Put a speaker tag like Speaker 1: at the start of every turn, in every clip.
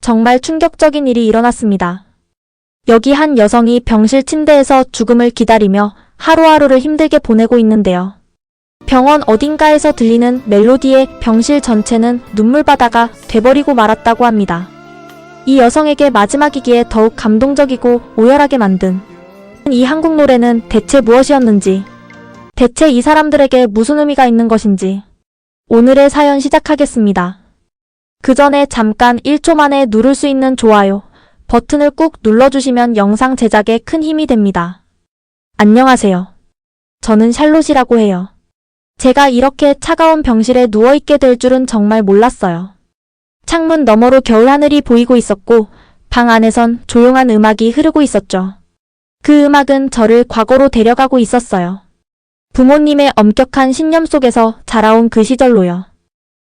Speaker 1: 정말 충격적인 일이 일어났습니다. 여기 한 여성이 병실 침대에서 죽음을 기다리며 하루하루를 힘들게 보내고 있는데요. 병원 어딘가에서 들리는 멜로디에 병실 전체는 눈물바다가 돼버리고 말았다고 합니다. 이 여성에게 마지막이기에 더욱 감동적이고 오열하게 만든 이 한국 노래는 대체 무엇이었는지, 대체 이 사람들에게 무슨 의미가 있는 것인지 오늘의 사연 시작하겠습니다. 그 전에 잠깐 1초 만에 누를 수 있는 좋아요 버튼을 꾹 눌러주시면 영상 제작에 큰 힘이 됩니다. 안녕하세요. 저는 샬롯이라고 해요. 제가 이렇게 차가운 병실에 누워있게 될 줄은 정말 몰랐어요. 창문 너머로 겨울 하늘이 보이고 있었고 방 안에선 조용한 음악이 흐르고 있었죠. 그 음악은 저를 과거로 데려가고 있었어요. 부모님의 엄격한 신념 속에서 자라온 그 시절로요.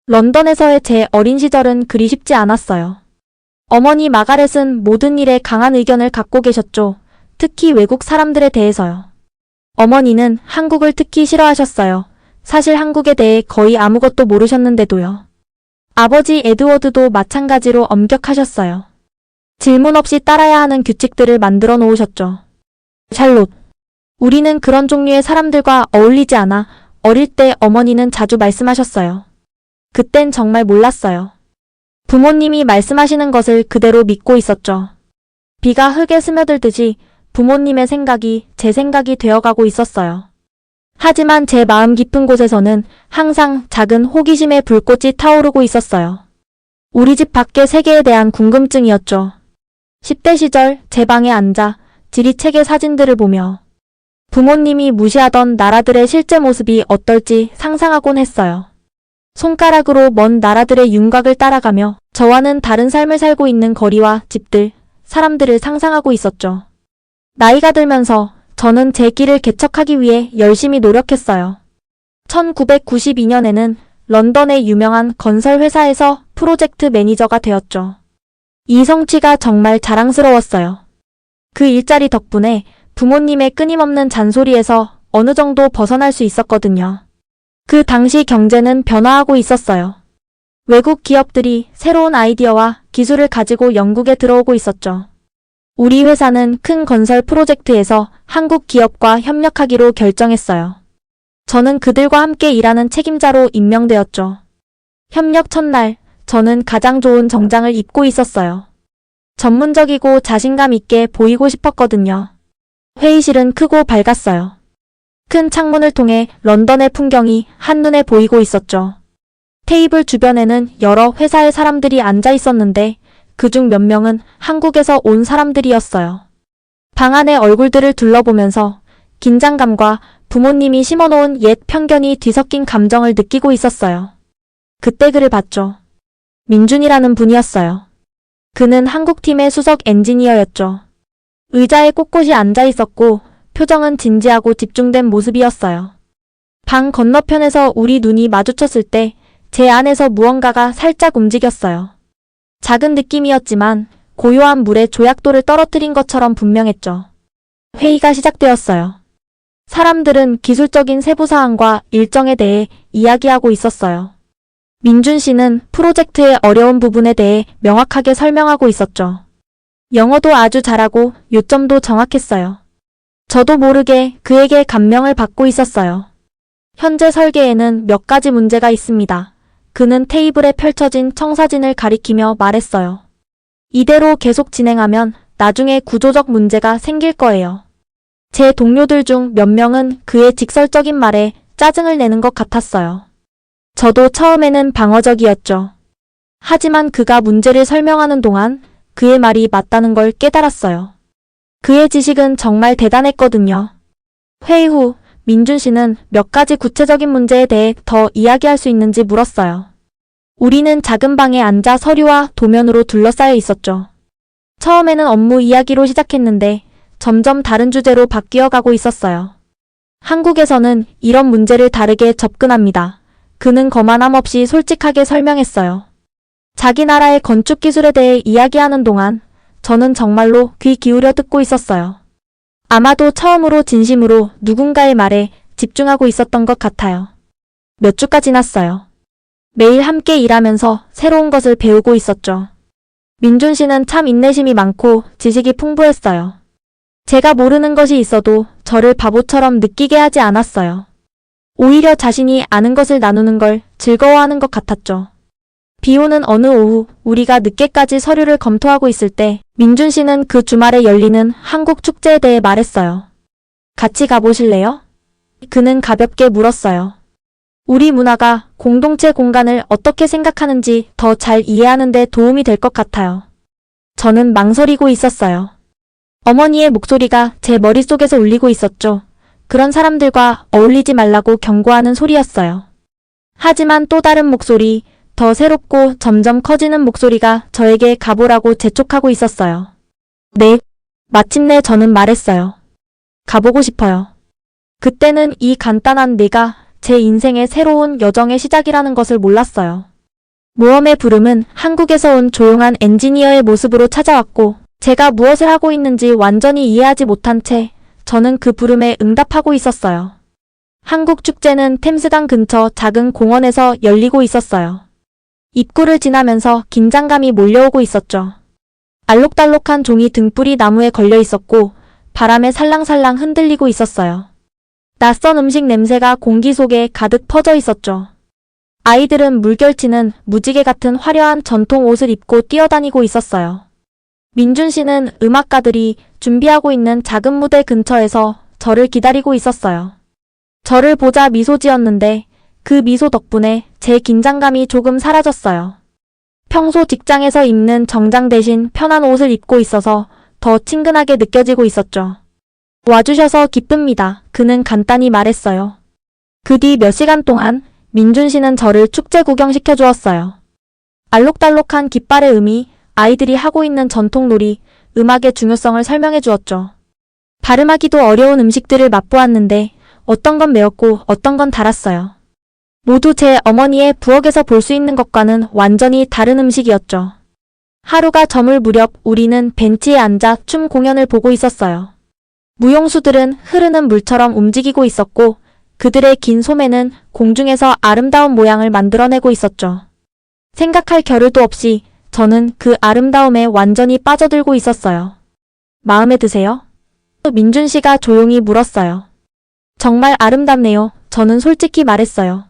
Speaker 1: 런던에서의 제 어린 시절은 그리 쉽지 않았어요. 어머니 마가렛은 모든 일에 강한 의견을 갖고 계셨죠. 특히 외국 사람들에 대해서요. 어머니는 한국을 특히 싫어하셨어요. 사실 한국에 대해 거의 아무것도 모르셨는데도요. 아버지 에드워드도 마찬가지로 엄격하셨어요. 질문 없이 따라야 하는 규칙들을 만들어 놓으셨죠. 샬롯, 우리는 그런 종류의 사람들과 어울리지 않아. 어릴 때 어머니는 자주 말씀하셨어요. 그땐 정말 몰랐어요. 부모님이 말씀하시는 것을 그대로 믿고 있었죠. 비가 흙에 스며들듯이 부모님의 생각이 제 생각이 되어가고 있었어요. 하지만 제 마음 깊은 곳에서는 항상 작은 호기심의 불꽃이 타오르고 있었어요. 우리 집 밖의 세계에 대한 궁금증이었죠. 10대 시절 제 방에 앉아 지리책의 사진들을 보며 부모님이 무시하던 나라들의 실제 모습이 어떨지 상상하곤 했어요. 손가락으로 먼 나라들의 윤곽을 따라가며 저와는 다른 삶을 살고 있는 거리와 집들, 사람들을 상상하고 있었죠. 나이가 들면서 저는 제 길을 개척하기 위해 열심히 노력했어요. 1992년에는 런던의 유명한 건설 회사에서 프로젝트 매니저가 되었죠. 이 성취가 정말 자랑스러웠어요. 그 일자리 덕분에 부모님의 끊임없는 잔소리에서 어느 정도 벗어날 수 있었거든요. 그 당시 경제는 변화하고 있었어요. 외국 기업들이 새로운 아이디어와 기술을 가지고 영국에 들어오고 있었죠. 우리 회사는 큰 건설 프로젝트에서 한국 기업과 협력하기로 결정했어요. 저는 그들과 함께 일하는 책임자로 임명되었죠. 협력 첫날, 저는 가장 좋은 정장을 입고 있었어요. 전문적이고 자신감 있게 보이고 싶었거든요. 회의실은 크고 밝았어요. 큰 창문을 통해 런던의 풍경이 한눈에 보이고 있었죠. 테이블 주변에는 여러 회사의 사람들이 앉아 있었는데 그중 몇 명은 한국에서 온 사람들이었어요. 방 안의 얼굴들을 둘러보면서 긴장감과 부모님이 심어놓은 옛 편견이 뒤섞인 감정을 느끼고 있었어요. 그때 그를 봤죠. 민준이라는 분이었어요. 그는 한국팀의 수석 엔지니어였죠. 의자에 꼿꼿이 앉아 있었고 표정은 진지하고 집중된 모습이었어요. 방 건너편에서 우리 눈이 마주쳤을 때 제 안에서 무언가가 살짝 움직였어요. 작은 느낌이었지만 고요한 물에 조약돌을 떨어뜨린 것처럼 분명했죠. 회의가 시작되었어요. 사람들은 기술적인 세부사항과 일정에 대해 이야기하고 있었어요. 민준 씨는 프로젝트의 어려운 부분에 대해 명확하게 설명하고 있었죠. 영어도 아주 잘하고 요점도 정확했어요. 저도 모르게 그에게 감명을 받고 있었어요. 현재 설계에는 몇 가지 문제가 있습니다. 그는 테이블에 펼쳐진 청사진을 가리키며 말했어요. 이대로 계속 진행하면 나중에 구조적 문제가 생길 거예요. 제 동료들 중 몇 명은 그의 직설적인 말에 짜증을 내는 것 같았어요. 저도 처음에는 방어적이었죠. 하지만 그가 문제를 설명하는 동안 그의 말이 맞다는 걸 깨달았어요. 그의 지식은 정말 대단했거든요. 회의 후 민준 씨는 몇 가지 구체적인 문제에 대해 더 이야기할 수 있는지 물었어요. 우리는 작은 방에 앉아 서류와 도면으로 둘러싸여 있었죠. 처음에는 업무 이야기로 시작했는데 점점 다른 주제로 바뀌어 가고 있었어요. 한국에서는 이런 문제를 다르게 접근합니다. 그는 거만함 없이 솔직하게 설명했어요. 자기 나라의 건축 기술에 대해 이야기하는 동안 저는 정말로 귀 기울여 듣고 있었어요. 아마도 처음으로 진심으로 누군가의 말에 집중하고 있었던 것 같아요. 몇 주가 지났어요. 매일 함께 일하면서 새로운 것을 배우고 있었죠. 민준 씨는 참 인내심이 많고 지식이 풍부했어요. 제가 모르는 것이 있어도 저를 바보처럼 느끼게 하지 않았어요. 오히려 자신이 아는 것을 나누는 걸 즐거워하는 것 같았죠. 비 오는 어느 오후 우리가 늦게까지 서류를 검토하고 있을 때 민준 씨는 그 주말에 열리는 한국 축제에 대해 말했어요. 같이 가보실래요? 그는 가볍게 물었어요. 우리 문화가 공동체 공간을 어떻게 생각하는지 더 잘 이해하는 데 도움이 될 것 같아요. 저는 망설이고 있었어요. 어머니의 목소리가 제 머릿속에서 울리고 있었죠. 그런 사람들과 어울리지 말라고 경고하는 소리였어요. 하지만 또 다른 목소리, 더 새롭고 점점 커지는 목소리가 저에게 가보라고 재촉하고 있었어요. 네, 마침내 저는 말했어요. 가보고 싶어요. 그때는 이 간단한 네가 제 인생의 새로운 여정의 시작이라는 것을 몰랐어요. 모험의 부름은 한국에서 온 조용한 엔지니어의 모습으로 찾아왔고 제가 무엇을 하고 있는지 완전히 이해하지 못한 채 저는 그 부름에 응답하고 있었어요. 한국 축제는 템스강 근처 작은 공원에서 열리고 있었어요. 입구를 지나면서 긴장감이 몰려오고 있었죠. 알록달록한 종이 등불이 나무에 걸려 있었고 바람에 살랑살랑 흔들리고 있었어요. 낯선 음식 냄새가 공기 속에 가득 퍼져 있었죠. 아이들은 물결치는 무지개 같은 화려한 전통 옷을 입고 뛰어다니고 있었어요. 민준 씨는 음악가들이 준비하고 있는 작은 무대 근처에서 저를 기다리고 있었어요. 저를 보자 미소 지었는데 그 미소 덕분에 제 긴장감이 조금 사라졌어요. 평소 직장에서 입는 정장 대신 편한 옷을 입고 있어서 더 친근하게 느껴지고 있었죠. 와주셔서 기쁩니다. 그는 간단히 말했어요. 그 뒤 몇 시간 동안 민준 씨는 저를 축제 구경시켜 주었어요. 알록달록한 깃발의 의미, 아이들이 하고 있는 전통놀이, 음악의 중요성을 설명해 주었죠. 발음하기도 어려운 음식들을 맛보았는데 어떤 건 매웠고 어떤 건 달았어요. 모두 제 어머니의 부엌에서 볼 수 있는 것과는 완전히 다른 음식이었죠. 하루가 저물 무렵 우리는 벤치에 앉아 춤 공연을 보고 있었어요. 무용수들은 흐르는 물처럼 움직이고 있었고 그들의 긴 소매는 공중에서 아름다운 모양을 만들어내고 있었죠. 생각할 겨를도 없이 저는 그 아름다움에 완전히 빠져들고 있었어요. 마음에 드세요? 민준 씨가 조용히 물었어요. 정말 아름답네요. 저는 솔직히 말했어요.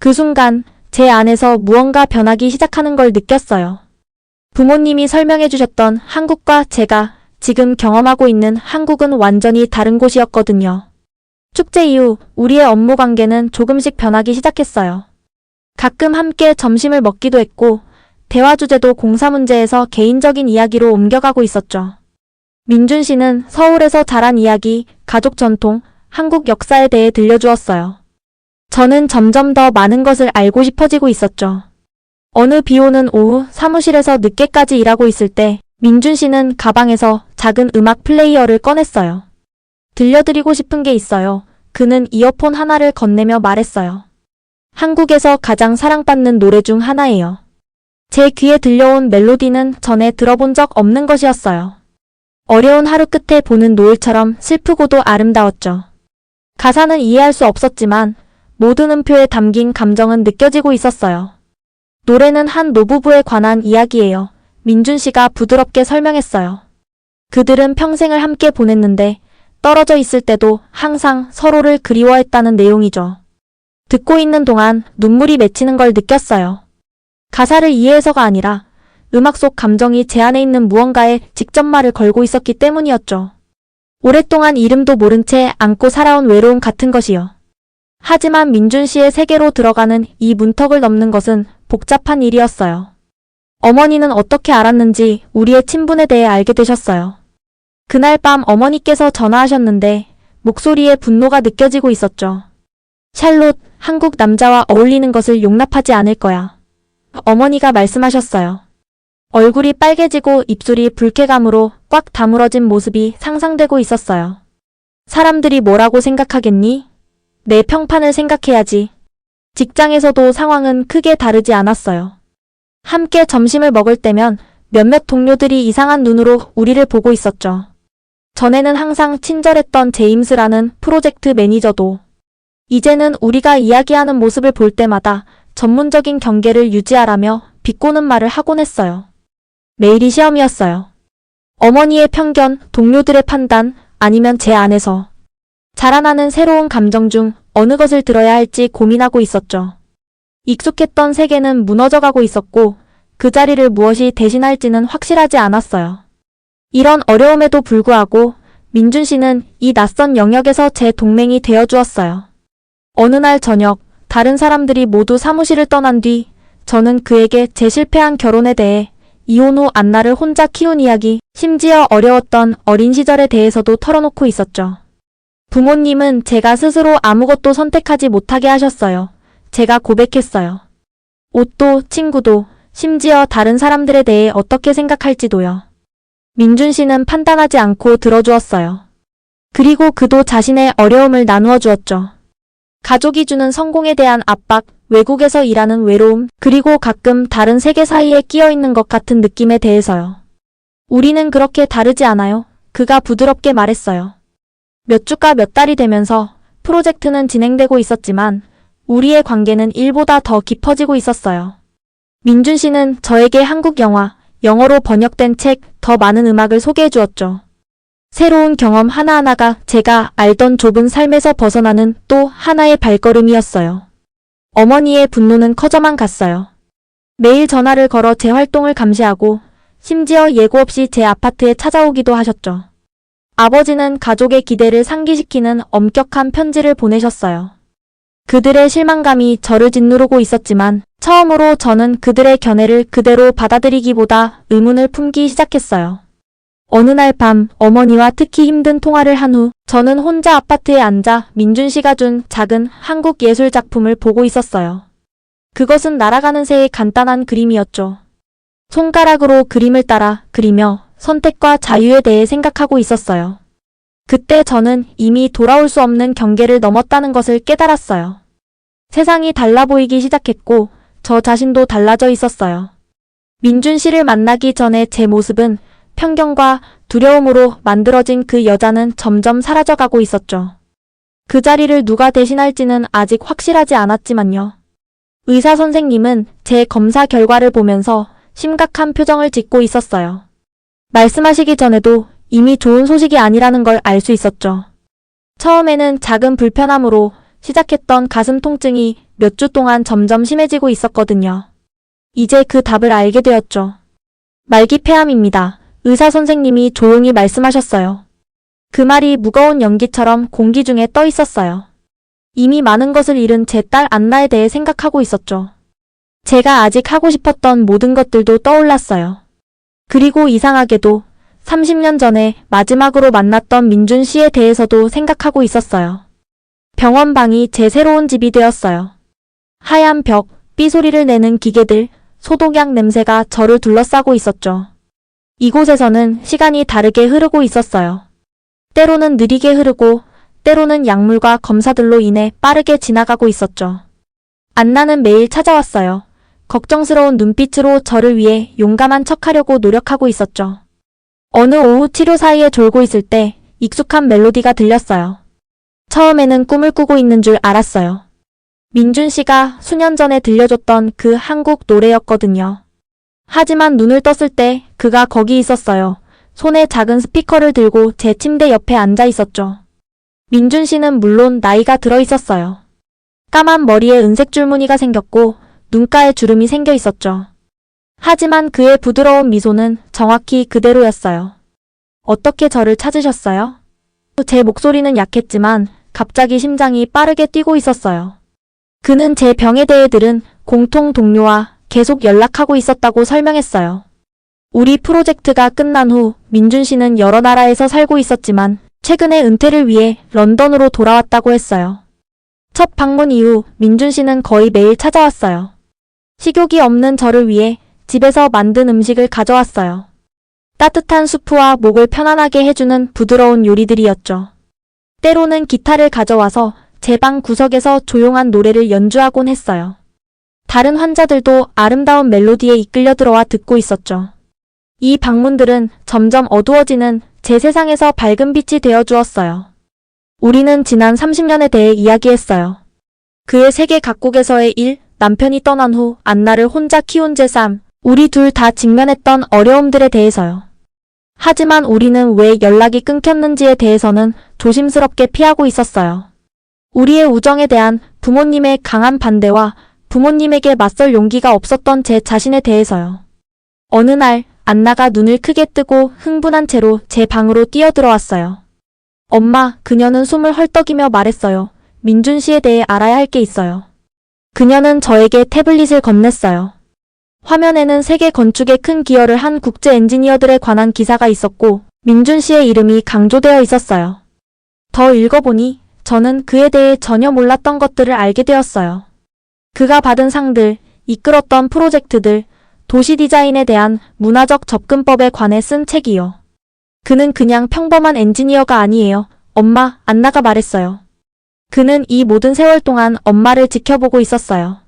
Speaker 1: 그 순간 제 안에서 무언가 변하기 시작하는 걸 느꼈어요. 부모님이 설명해 주셨던 한국과 제가 지금 경험하고 있는 한국은 완전히 다른 곳이었거든요. 축제 이후 우리의 업무 관계는 조금씩 변하기 시작했어요. 가끔 함께 점심을 먹기도 했고 대화 주제도 공사 문제에서 개인적인 이야기로 옮겨가고 있었죠. 민준 씨는 서울에서 자란 이야기, 가족 전통, 한국 역사에 대해 들려주었어요. 저는 점점 더 많은 것을 알고 싶어지고 있었죠. 어느 비 오는 오후 사무실에서 늦게까지 일하고 있을 때 민준 씨는 가방에서 작은 음악 플레이어를 꺼냈어요. 들려드리고 싶은 게 있어요. 그는 이어폰 하나를 건네며 말했어요. 한국에서 가장 사랑받는 노래 중 하나예요. 제 귀에 들려온 멜로디는 전에 들어본 적 없는 것이었어요. 어려운 하루 끝에 보는 노을처럼 슬프고도 아름다웠죠. 가사는 이해할 수 없었지만 모든 음표에 담긴 감정은 느껴지고 있었어요. 노래는 한 노부부에 관한 이야기예요. 민준 씨가 부드럽게 설명했어요. 그들은 평생을 함께 보냈는데 떨어져 있을 때도 항상 서로를 그리워했다는 내용이죠. 듣고 있는 동안 눈물이 맺히는 걸 느꼈어요. 가사를 이해해서가 아니라 음악 속 감정이 제 안에 있는 무언가에 직접 말을 걸고 있었기 때문이었죠. 오랫동안 이름도 모른 채 안고 살아온 외로움 같은 것이요. 하지만 민준 씨의 세계로 들어가는 이 문턱을 넘는 것은 복잡한 일이었어요. 어머니는 어떻게 알았는지 우리의 친분에 대해 알게 되셨어요. 그날 밤 어머니께서 전화하셨는데 목소리에 분노가 느껴지고 있었죠. 샬롯, 한국 남자와 어울리는 것을 용납하지 않을 거야. 어머니가 말씀하셨어요. 얼굴이 빨개지고 입술이 불쾌감으로 꽉 다물어진 모습이 상상되고 있었어요. 사람들이 뭐라고 생각하겠니? 내 평판을 생각해야지. 직장에서도 상황은 크게 다르지 않았어요. 함께 점심을 먹을 때면 몇몇 동료들이 이상한 눈으로 우리를 보고 있었죠. 전에는 항상 친절했던 제임스라는 프로젝트 매니저도 이제는 우리가 이야기하는 모습을 볼 때마다 전문적인 경계를 유지하라며 비꼬는 말을 하곤 했어요. 매일이 시험이었어요. 어머니의 편견, 동료들의 판단, 아니면 제 안에서 자라나는 새로운 감정 중 어느 것을 들어야 할지 고민하고 있었죠. 익숙했던 세계는 무너져가고 있었고 그 자리를 무엇이 대신할지는 확실하지 않았어요. 이런 어려움에도 불구하고 민준 씨는 이 낯선 영역에서 제 동맹이 되어주었어요. 어느 날 저녁, 다른 사람들이 모두 사무실을 떠난 뒤 저는 그에게 제 실패한 결혼에 대해 이혼 후 안나를 혼자 키운 이야기, 심지어 어려웠던 어린 시절에 대해서도 털어놓고 있었죠. 부모님은 제가 스스로 아무것도 선택하지 못하게 하셨어요. 제가 고백했어요. 옷도, 친구도, 심지어 다른 사람들에 대해 어떻게 생각할지도요. 민준 씨는 판단하지 않고 들어주었어요. 그리고 그도 자신의 어려움을 나누어 주었죠. 가족이 주는 성공에 대한 압박, 외국에서 일하는 외로움, 그리고 가끔 다른 세계 사이에 끼어 있는 것 같은 느낌에 대해서요. 우리는 그렇게 다르지 않아요. 그가 부드럽게 말했어요. 몇 주가 몇 달이 되면서 프로젝트는 진행되고 있었지만 우리의 관계는 일보다 더 깊어지고 있었어요. 민준 씨는 저에게 한국 영화, 영어로 번역된 책, 더 많은 음악을 소개해 주었죠. 새로운 경험 하나하나가 제가 알던 좁은 삶에서 벗어나는 또 하나의 발걸음이었어요. 어머니의 분노는 커져만 갔어요. 매일 전화를 걸어 제 활동을 감시하고 심지어 예고 없이 제 아파트에 찾아오기도 하셨죠. 아버지는 가족의 기대를 상기시키는 엄격한 편지를 보내셨어요. 그들의 실망감이 저를 짓누르고 있었지만 처음으로 저는 그들의 견해를 그대로 받아들이기보다 의문을 품기 시작했어요. 어느 날 밤 어머니와 특히 힘든 통화를 한 후 저는 혼자 아파트에 앉아 민준 씨가 준 작은 한국 예술 작품을 보고 있었어요. 그것은 날아가는 새의 간단한 그림이었죠. 손가락으로 그림을 따라 그리며 선택과 자유에 대해 생각하고 있었어요. 그때 저는 이미 돌아올 수 없는 경계를 넘었다는 것을 깨달았어요. 세상이 달라 보이기 시작했고 저 자신도 달라져 있었어요. 민준 씨를 만나기 전에 제 모습은 편견과 두려움으로 만들어진 그 여자는 점점 사라져가고 있었죠. 그 자리를 누가 대신할지는 아직 확실하지 않았지만요. 의사 선생님은 제 검사 결과를 보면서 심각한 표정을 짓고 있었어요. 말씀하시기 전에도 이미 좋은 소식이 아니라는 걸 알 수 있었죠. 처음에는 작은 불편함으로 시작했던 가슴 통증이 몇 주 동안 점점 심해지고 있었거든요. 이제 그 답을 알게 되었죠. 말기 폐암입니다. 의사 선생님이 조용히 말씀하셨어요. 그 말이 무거운 연기처럼 공기 중에 떠 있었어요. 이미 많은 것을 잃은 제 딸 안나에 대해 생각하고 있었죠. 제가 아직 하고 싶었던 모든 것들도 떠올랐어요. 그리고 이상하게도 30년 전에 마지막으로 만났던 민준 씨에 대해서도 생각하고 있었어요. 병원 방이 제 새로운 집이 되었어요. 하얀 벽, 삐소리를 내는 기계들, 소독약 냄새가 저를 둘러싸고 있었죠. 이곳에서는 시간이 다르게 흐르고 있었어요. 때로는 느리게 흐르고 때로는 약물과 검사들로 인해 빠르게 지나가고 있었죠. 안나는 매일 찾아왔어요. 걱정스러운 눈빛으로 저를 위해 용감한 척하려고 노력하고 있었죠. 어느 오후 치료 사이에 졸고 있을 때 익숙한 멜로디가 들렸어요. 처음에는 꿈을 꾸고 있는 줄 알았어요. 민준 씨가 수년 전에 들려줬던 그 한국 노래였거든요. 하지만 눈을 떴을 때 그가 거기 있었어요. 손에 작은 스피커를 들고 제 침대 옆에 앉아 있었죠. 민준 씨는 물론 나이가 들어 있었어요. 까만 머리에 은색 줄무늬가 생겼고 눈가에 주름이 생겨 있었죠. 하지만 그의 부드러운 미소는 정확히 그대로였어요. 어떻게 저를 찾으셨어요? 제 목소리는 약했지만 갑자기 심장이 빠르게 뛰고 있었어요. 그는 제 병에 대해 들은 공통 동료와 계속 연락하고 있었다고 설명했어요. 우리 프로젝트가 끝난 후 민준 씨는 여러 나라에서 살고 있었지만 최근에 은퇴를 위해 런던으로 돌아왔다고 했어요. 첫 방문 이후 민준 씨는 거의 매일 찾아왔어요. 식욕이 없는 저를 위해 집에서 만든 음식을 가져왔어요. 따뜻한 수프와 목을 편안하게 해주는 부드러운 요리들이었죠. 때로는 기타를 가져와서 제 방 구석에서 조용한 노래를 연주하곤 했어요. 다른 환자들도 아름다운 멜로디에 이끌려 들어와 듣고 있었죠. 이 방문들은 점점 어두워지는 제 세상에서 밝은 빛이 되어 주었어요. 우리는 지난 30년에 대해 이야기했어요. 그의 세계 각국에서의 일, 남편이 떠난 후 안나를 혼자 키운 제 삶, 우리 둘 다 직면했던 어려움들에 대해서요. 하지만 우리는 왜 연락이 끊겼는지에 대해서는 조심스럽게 피하고 있었어요. 우리의 우정에 대한 부모님의 강한 반대와 부모님에게 맞설 용기가 없었던 제 자신에 대해서요. 어느 날 안나가 눈을 크게 뜨고 흥분한 채로 제 방으로 뛰어들어왔어요. 엄마, 그녀는 숨을 헐떡이며 말했어요. 민준 씨에 대해 알아야 할 게 있어요. 그녀는 저에게 태블릿을 건넸어요. 화면에는 세계 건축에 큰 기여를 한 국제 엔지니어들에 관한 기사가 있었고 민준 씨의 이름이 강조되어 있었어요. 더 읽어보니 저는 그에 대해 전혀 몰랐던 것들을 알게 되었어요. 그가 받은 상들, 이끌었던 프로젝트들, 도시 디자인에 대한 문화적 접근법에 관해 쓴 책이요. 그는 그냥 평범한 엔지니어가 아니에요. 엄마, 안나가 말했어요. 그는 이 모든 세월 동안 엄마를 지켜보고 있었어요.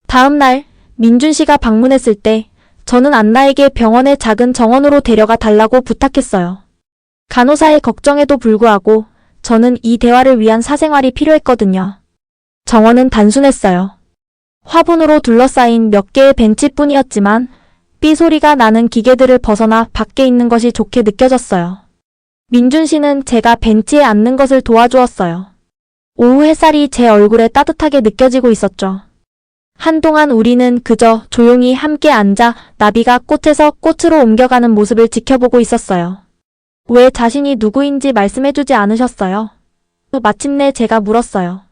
Speaker 1: 다음 날 민준 씨가 방문했을 때 저는 안나에게 병원의 작은 정원으로 데려가 달라고 부탁했어요. 간호사의 걱정에도 불구하고 저는 이 대화를 위한 사생활이 필요했거든요. 정원은 단순했어요. 화분으로 둘러싸인 몇 개의 벤치뿐이었지만 삐 소리가 나는 기계들을 벗어나 밖에 있는 것이 좋게 느껴졌어요. 민준 씨는 제가 벤치에 앉는 것을 도와주었어요. 오후 햇살이 제 얼굴에 따뜻하게 느껴지고 있었죠. 한동안 우리는 그저 조용히 함께 앉아 나비가 꽃에서 꽃으로 옮겨가는 모습을 지켜보고 있었어요. 왜 자신이 누구인지 말씀해주지 않으셨어요? 마침내 제가 물었어요.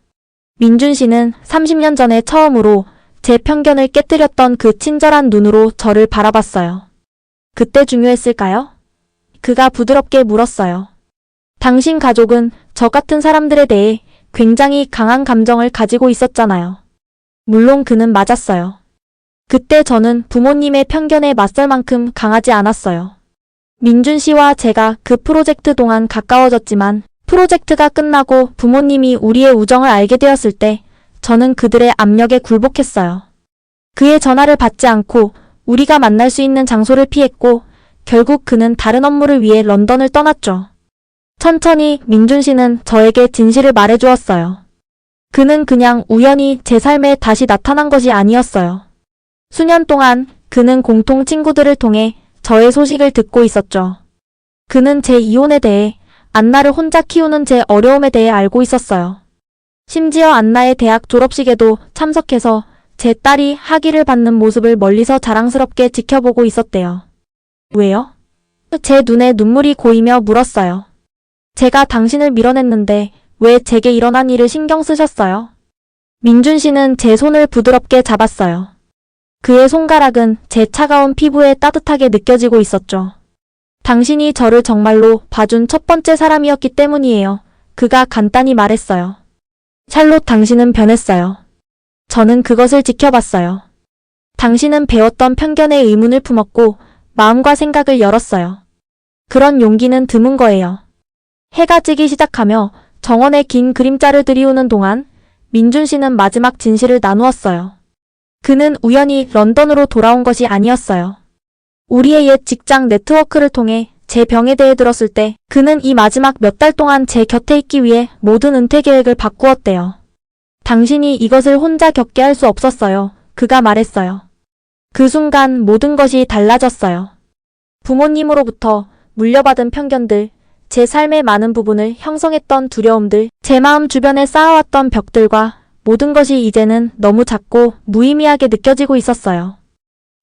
Speaker 1: 민준 씨는 30년 전에 처음으로 제 편견을 깨뜨렸던 그 친절한 눈으로 저를 바라봤어요. 그때 중요했을까요? 그가 부드럽게 물었어요. 당신 가족은 저 같은 사람들에 대해 굉장히 강한 감정을 가지고 있었잖아요. 물론 그는 맞았어요. 그때 저는 부모님의 편견에 맞설 만큼 강하지 않았어요. 민준 씨와 제가 그 프로젝트 동안 가까워졌지만 프로젝트가 끝나고 부모님이 우리의 우정을 알게 되었을 때 저는 그들의 압력에 굴복했어요. 그의 전화를 받지 않고 우리가 만날 수 있는 장소를 피했고 결국 그는 다른 업무를 위해 런던을 떠났죠. 천천히 민준 씨는 저에게 진실을 말해주었어요. 그는 그냥 우연히 제 삶에 다시 나타난 것이 아니었어요. 수년 동안 그는 공통 친구들을 통해 저의 소식을 듣고 있었죠. 그는 제 이혼에 대해, 안나를 혼자 키우는 제 어려움에 대해 알고 있었어요. 심지어 안나의 대학 졸업식에도 참석해서 제 딸이 학위를 받는 모습을 멀리서 자랑스럽게 지켜보고 있었대요. 왜요? 제 눈에 눈물이 고이며 물었어요. 제가 당신을 밀어냈는데 왜 제게 일어난 일을 신경 쓰셨어요? 민준 씨는 제 손을 부드럽게 잡았어요. 그의 손가락은 제 차가운 피부에 따뜻하게 느껴지고 있었죠. 당신이 저를 정말로 봐준 첫 번째 사람이었기 때문이에요. 그가 간단히 말했어요. 샬롯, 당신은 변했어요. 저는 그것을 지켜봤어요. 당신은 배웠던 편견에 의문을 품었고 마음과 생각을 열었어요. 그런 용기는 드문 거예요. 해가 지기 시작하며 정원의 긴 그림자를 들이우는 동안 민준 씨는 마지막 진실을 나누었어요. 그는 우연히 런던으로 돌아온 것이 아니었어요. 우리의 옛 직장 네트워크를 통해 제 병에 대해 들었을 때 그는 이 마지막 몇 달 동안 제 곁에 있기 위해 모든 은퇴 계획을 바꾸었대요. 당신이 이것을 혼자 겪게 할 수 없었어요. 그가 말했어요. 그 순간 모든 것이 달라졌어요. 부모님으로부터 물려받은 편견들, 제 삶의 많은 부분을 형성했던 두려움들, 제 마음 주변에 쌓아왔던 벽들과 모든 것이 이제는 너무 작고 무의미하게 느껴지고 있었어요.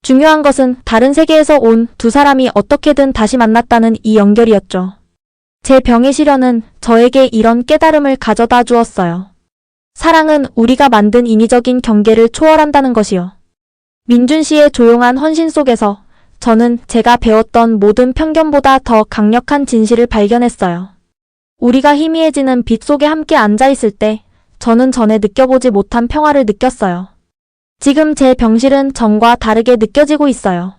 Speaker 1: 중요한 것은 다른 세계에서 온 두 사람이 어떻게든 다시 만났다는 이 연결이었죠. 제 병의 시련은 저에게 이런 깨달음을 가져다 주었어요. 사랑은 우리가 만든 인위적인 경계를 초월한다는 것이요. 민준 씨의 조용한 헌신 속에서 저는 제가 배웠던 모든 편견보다 더 강력한 진실을 발견했어요. 우리가 희미해지는 빛 속에 함께 앉아있을 때 저는 전에 느껴보지 못한 평화를 느꼈어요. 지금 제 병실은 전과 다르게 느껴지고 있어요.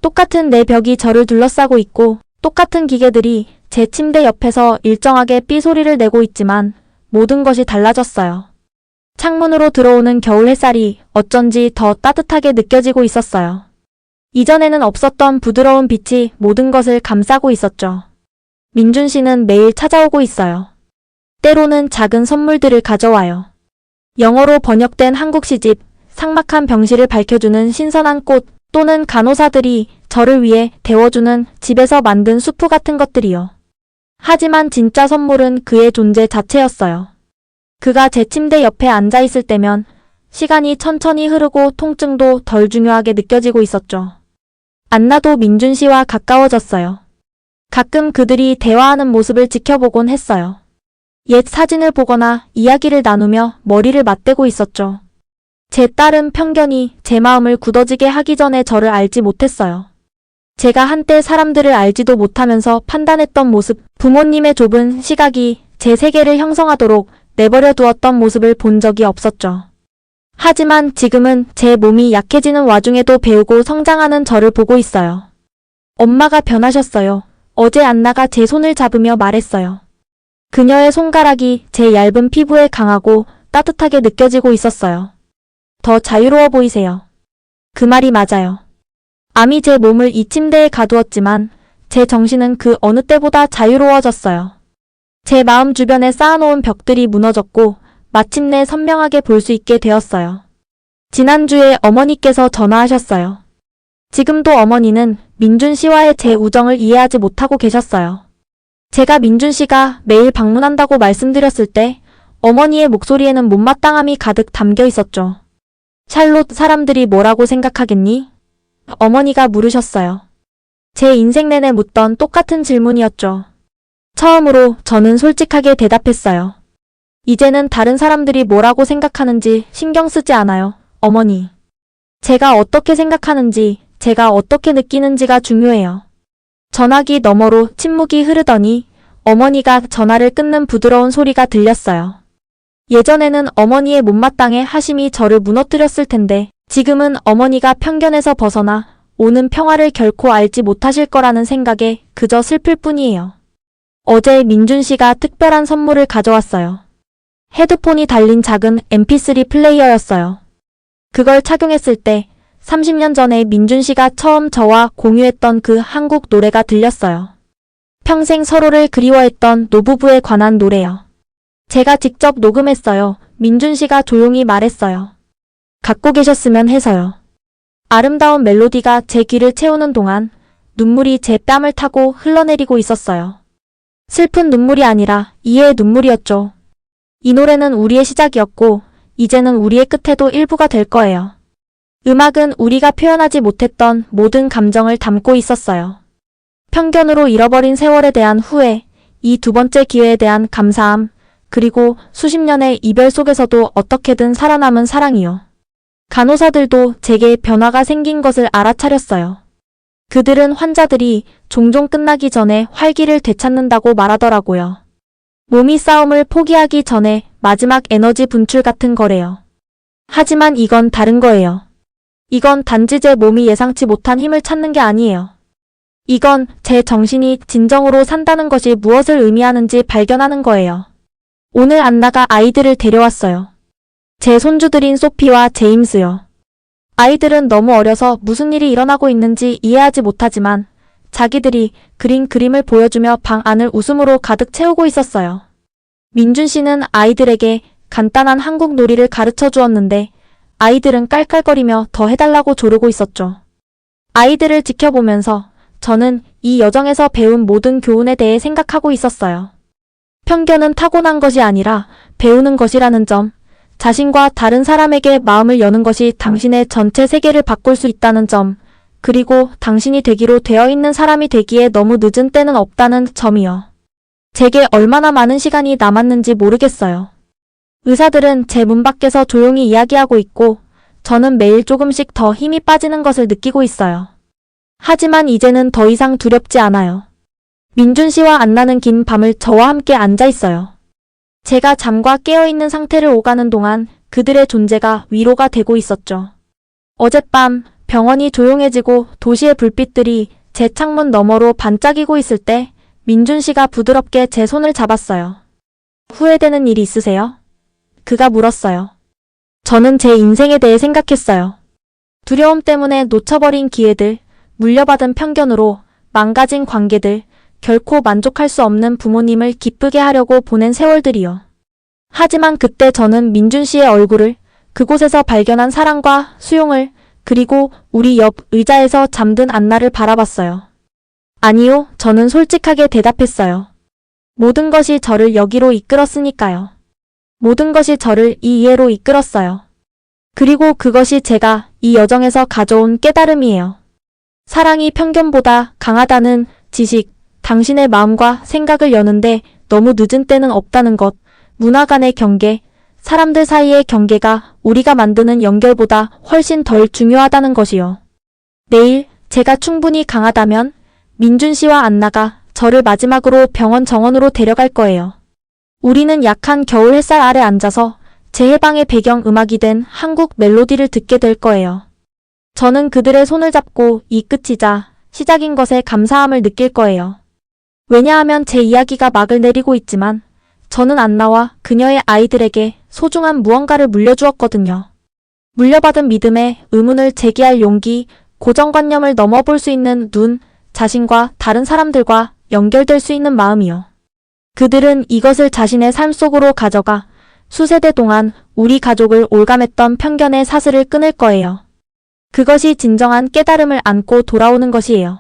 Speaker 1: 똑같은 내 벽이 저를 둘러싸고 있고 똑같은 기계들이 제 침대 옆에서 일정하게 삐 소리를 내고 있지만 모든 것이 달라졌어요. 창문으로 들어오는 겨울 햇살이 어쩐지 더 따뜻하게 느껴지고 있었어요. 이전에는 없었던 부드러운 빛이 모든 것을 감싸고 있었죠. 민준 씨는 매일 찾아오고 있어요. 때로는 작은 선물들을 가져와요. 영어로 번역된 한국 시집, 삭막한 병실을 밝혀주는 신선한 꽃, 또는 간호사들이 저를 위해 데워주는 집에서 만든 수프 같은 것들이요. 하지만 진짜 선물은 그의 존재 자체였어요. 그가 제 침대 옆에 앉아 있을 때면 시간이 천천히 흐르고 통증도 덜 중요하게 느껴지고 있었죠. 안나도 민준 씨와 가까워졌어요. 가끔 그들이 대화하는 모습을 지켜보곤 했어요. 옛 사진을 보거나 이야기를 나누며 머리를 맞대고 있었죠. 제 딸은 편견이 제 마음을 굳어지게 하기 전에 저를 알지 못했어요. 제가 한때 사람들을 알지도 못하면서 판단했던 모습, 부모님의 좁은 시각이 제 세계를 형성하도록 내버려 두었던 모습을 본 적이 없었죠. 하지만 지금은 제 몸이 약해지는 와중에도 배우고 성장하는 저를 보고 있어요. 엄마가 변하셨어요. 어제 안나가 제 손을 잡으며 말했어요. 그녀의 손가락이 제 얇은 피부에 강하고 따뜻하게 느껴지고 있었어요. 더 자유로워 보이세요. 그 말이 맞아요. 암이 제 몸을 이 침대에 가두었지만 제 정신은 그 어느 때보다 자유로워졌어요. 제 마음 주변에 쌓아놓은 벽들이 무너졌고 마침내 선명하게 볼 수 있게 되었어요. 지난주에 어머니께서 전화하셨어요. 지금도 어머니는 민준 씨와의 제 우정을 이해하지 못하고 계셨어요. 제가 민준 씨가 매일 방문한다고 말씀드렸을 때 어머니의 목소리에는 못마땅함이 가득 담겨 있었죠. 샬롯, 사람들이 뭐라고 생각하겠니? 어머니가 물으셨어요. 제 인생 내내 묻던 똑같은 질문이었죠. 처음으로 저는 솔직하게 대답했어요. 이제는 다른 사람들이 뭐라고 생각하는지 신경 쓰지 않아요, 어머니. 제가 어떻게 생각하는지, 제가 어떻게 느끼는지가 중요해요. 전화기 너머로 침묵이 흐르더니 어머니가 전화를 끊는 부드러운 소리가 들렸어요. 예전에는 어머니의 못마땅해 하심이 저를 무너뜨렸을 텐데 지금은 어머니가 편견에서 벗어나 오는 평화를 결코 알지 못하실 거라는 생각에 그저 슬플 뿐이에요. 어제 민준 씨가 특별한 선물을 가져왔어요. 헤드폰이 달린 작은 mp3 플레이어였어요. 그걸 착용했을 때 30년 전에 민준 씨가 처음 저와 공유했던 그 한국 노래가 들렸어요. 평생 서로를 그리워했던 노부부에 관한 노래요. 제가 직접 녹음했어요. 민준 씨가 조용히 말했어요. 갖고 계셨으면 해서요. 아름다운 멜로디가 제 귀를 채우는 동안 눈물이 제 뺨을 타고 흘러내리고 있었어요. 슬픈 눈물이 아니라 이해의 눈물이었죠. 이 노래는 우리의 시작이었고 이제는 우리의 끝에도 일부가 될 거예요. 음악은 우리가 표현하지 못했던 모든 감정을 담고 있었어요. 편견으로 잃어버린 세월에 대한 후회, 이 두 번째 기회에 대한 감사함, 그리고 수십 년의 이별 속에서도 어떻게든 살아남은 사랑이요. 간호사들도 제게 변화가 생긴 것을 알아차렸어요. 그들은 환자들이 종종 끝나기 전에 활기를 되찾는다고 말하더라고요. 몸이 싸움을 포기하기 전에 마지막 에너지 분출 같은 거래요. 하지만 이건 다른 거예요. 이건 단지 제 몸이 예상치 못한 힘을 찾는 게 아니에요. 이건 제 정신이 진정으로 산다는 것이 무엇을 의미하는지 발견하는 거예요. 오늘 안나가 아이들을 데려왔어요. 제 손주들인 소피와 제임스요. 아이들은 너무 어려서 무슨 일이 일어나고 있는지 이해하지 못하지만 자기들이 그린 그림을 보여주며 방 안을 웃음으로 가득 채우고 있었어요. 민준 씨는 아이들에게 간단한 한국 놀이를 가르쳐 주었는데 아이들은 깔깔거리며 더 해달라고 조르고 있었죠. 아이들을 지켜보면서 저는 이 여정에서 배운 모든 교훈에 대해 생각하고 있었어요. 편견은 타고난 것이 아니라 배우는 것이라는 점, 자신과 다른 사람에게 마음을 여는 것이 당신의 전체 세계를 바꿀 수 있다는 점, 그리고 당신이 되기로 되어 있는 사람이 되기에 너무 늦은 때는 없다는 점이요. 제게 얼마나 많은 시간이 남았는지 모르겠어요. 의사들은 제 문 밖에서 조용히 이야기하고 있고 저는 매일 조금씩 더 힘이 빠지는 것을 느끼고 있어요. 하지만 이제는 더 이상 두렵지 않아요. 민준 씨와 안나는 긴 밤을 저와 함께 앉아 있어요. 제가 잠과 깨어있는 상태를 오가는 동안 그들의 존재가 위로가 되고 있었죠. 어젯밤 병원이 조용해지고 도시의 불빛들이 제 창문 너머로 반짝이고 있을 때 민준 씨가 부드럽게 제 손을 잡았어요. 후회되는 일이 있으세요? 그가 물었어요. 저는 제 인생에 대해 생각했어요. 두려움 때문에 놓쳐버린 기회들, 물려받은 편견으로 망가진 관계들, 결코 만족할 수 없는 부모님을 기쁘게 하려고 보낸 세월들이요. 하지만 그때 저는 민준 씨의 얼굴을, 그곳에서 발견한 사랑과 수용을, 그리고 우리 옆 의자에서 잠든 안나를 바라봤어요. 아니요, 저는 솔직하게 대답했어요. 모든 것이 저를 여기로 이끌었으니까요. 모든 것이 저를 이 이해로 이끌었어요. 그리고 그것이 제가 이 여정에서 가져온 깨달음이에요. 사랑이 편견보다 강하다는 지식, 당신의 마음과 생각을 여는데 너무 늦은 때는 없다는 것, 문화 간의 경계, 사람들 사이의 경계가 우리가 만드는 연결보다 훨씬 덜 중요하다는 것이요. 내일 제가 충분히 강하다면 민준 씨와 안나가 저를 마지막으로 병원 정원으로 데려갈 거예요. 우리는 약한 겨울 햇살 아래 앉아서 제 해방의 배경 음악이 된 한국 멜로디를 듣게 될 거예요. 저는 그들의 손을 잡고 이 끝이자 시작인 것에 감사함을 느낄 거예요. 왜냐하면 제 이야기가 막을 내리고 있지만 저는 안나와 그녀의 아이들에게 소중한 무언가를 물려주었거든요. 물려받은 믿음에 의문을 제기할 용기, 고정관념을 넘어볼 수 있는 눈, 자신과 다른 사람들과 연결될 수 있는 마음이요. 그들은 이것을 자신의 삶 속으로 가져가 수세대 동안 우리 가족을 올감했던 편견의 사슬을 끊을 거예요. 그것이 진정한 깨달음을 안고 돌아오는 것이에요.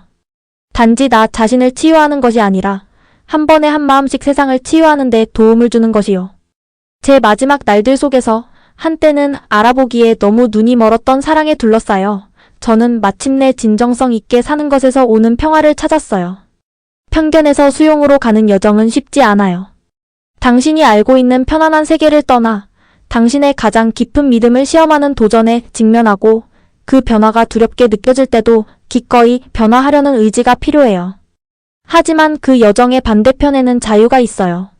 Speaker 1: 단지 나 자신을 치유하는 것이 아니라 한 번에 한 마음씩 세상을 치유하는 데 도움을 주는 것이요. 제 마지막 날들 속에서 한때는 알아보기에 너무 눈이 멀었던 사랑에 둘러싸여 저는 마침내 진정성 있게 사는 것에서 오는 평화를 찾았어요. 편견에서 수용으로 가는 여정은 쉽지 않아요. 당신이 알고 있는 편안한 세계를 떠나 당신의 가장 깊은 믿음을 시험하는 도전에 직면하고 그 변화가 두렵게 느껴질 때도 기꺼이 변화하려는 의지가 필요해요. 하지만 그 여정의 반대편에는 자유가 있어요.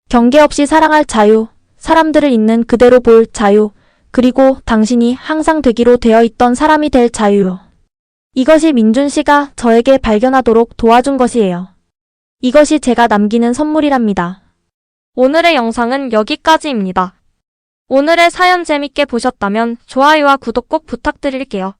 Speaker 1: 경계 없이 사랑할 자유, 사람들을 있는 그대로 볼 자유, 그리고 당신이 항상 되기로 되어 있던 사람이 될 자유요. 이것이 민준 씨가 저에게 발견하도록 도와준 것이에요. 이것이 제가 남기는 선물이랍니다. 오늘의 영상은 여기까지입니다. 오늘의 사연 재밌게 보셨다면 좋아요와 구독 꼭 부탁드릴게요.